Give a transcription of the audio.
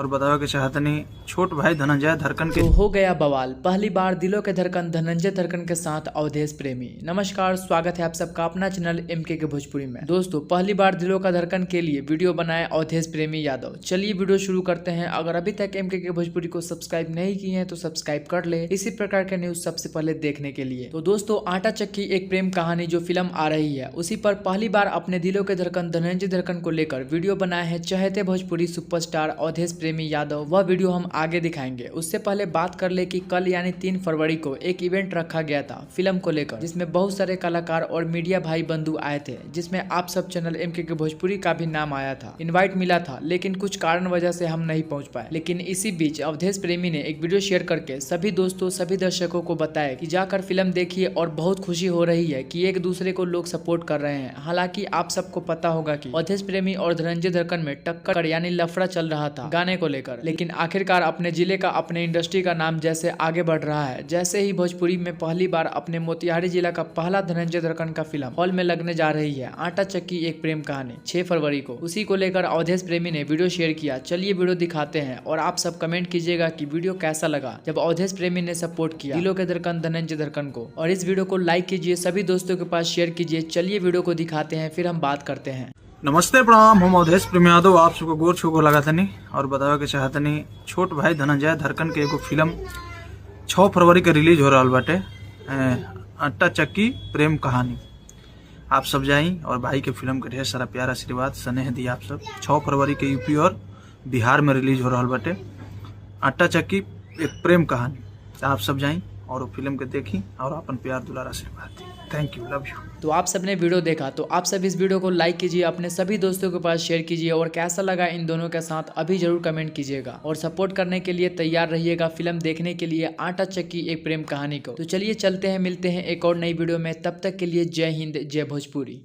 और बतावे के चाहतनी छोट भाई धनंजय धड़कन के तो हो गया बवाल। पहली बार दिलों के धड़कन धनंजय धड़कन के साथ अवधेश प्रेमी। नमस्कार, स्वागत है आप सबका अपना चैनल एमके के भोजपुरी में। दोस्तों, पहली बार दिलों का धड़कन के लिए वीडियो बनाए अवधेश प्रेमी यादव। चलिए वीडियो शुरू करते हैं। अगर अभी तक एमके के भोजपुरी को सब्सक्राइब नहीं किए हैं तो सब्सक्राइब कर ले इसी प्रकार के न्यूज सबसे पहले देखने के लिए। तो दोस्तों, आटा चक्की एक प्रेम कहानी जो फिल्म आ रही है उसी पर पहली बार अपने दिलों के धड़कन धनंजय धड़कन को लेकर वीडियो बनाए हैं चहेते भोजपुरी सुपरस्टार अवधेश प्रेमी यादव। वह वीडियो हम आगे दिखाएंगे। उससे पहले बात कर ले कि कल यानी 3 फरवरी को एक इवेंट रखा गया था फिल्म को लेकर, जिसमें बहुत सारे कलाकार और मीडिया भाई बंधु आए थे, जिसमें आप सब चैनल एमके के भोजपुरी का भी नाम आया था। इनवाइट मिला था लेकिन कुछ कारण वजह से हम नहीं पहुंच पाए। लेकिन इसी बीच अवधेश प्रेमी ने एक वीडियो शेयर करके सभी दोस्तों सभी दर्शकों को बताया कि जाकर फिल्म देखिए और बहुत खुशी हो रही है कि एक दूसरे को लोग सपोर्ट कर रहे हैं। हालांकि आप सबको पता होगा कि अवधेश प्रेमी और धनंजय धड़कन में टक्कर यानी लफड़ा चल रहा था गाने को लेकर, लेकिन आखिरकार अपने जिले का अपने इंडस्ट्री का नाम जैसे आगे बढ़ रहा है, जैसे ही भोजपुरी में पहली बार अपने मोतिहारी जिला का पहला धनंजय धड़कन का फिल्म हॉल में लगने जा रही है आटा चक्की एक प्रेम कहानी 6 फरवरी को। उसी को लेकर अवधेश प्रेमी ने वीडियो शेयर किया। चलिए वीडियो दिखाते हैं और आप सब कमेंट कीजिएगा कि वीडियो कैसा लगा जब अवधेश प्रेमी ने सपोर्ट किया दिलों के धड़कन धनंजय धड़कन को। और इस वीडियो को लाइक कीजिए, सभी दोस्तों के पास शेयर कीजिए। चलिए वीडियो को दिखाते हैं, फिर हम बात करते हैं। नमस्ते प्रणाम, हम अवधेश प्रेमी यादव आप सबको गोर छू को लगातनी और बतावे के चाहतनी छोट भाई धनंजय धड़कन के एगो फिल्म 6 फरवरी के रिलीज हो रहा बाटे आटा चक्की प्रेम कहानी। आप सब जाई और भाई के फिल्म के ढेर सारा प्यार आशीर्वाद स्नेह दिया आप सब। 6 फरवरी के यूपी और बिहार में रिलीज हो रहा बाटे आटा चक्की एक प्रेम कहानी। आप सब जाई और वो फिल्म के देखी और अपन प्यार दुलार आशीर्वाद दी। Thank you, love you. तो आप सबने वीडियो देखा तो आप सब इस वीडियो को लाइक कीजिए, अपने सभी दोस्तों के पास शेयर कीजिए और कैसा लगा इन दोनों के साथ अभी जरूर कमेंट कीजिएगा और सपोर्ट करने के लिए तैयार रहिएगा फिल्म देखने के लिए आटा चक्की एक प्रेम कहानी को। तो चलिए चलते हैं, मिलते हैं एक और नई वीडियो में। तब तक के लिए जय हिंद, जय भोजपुरी।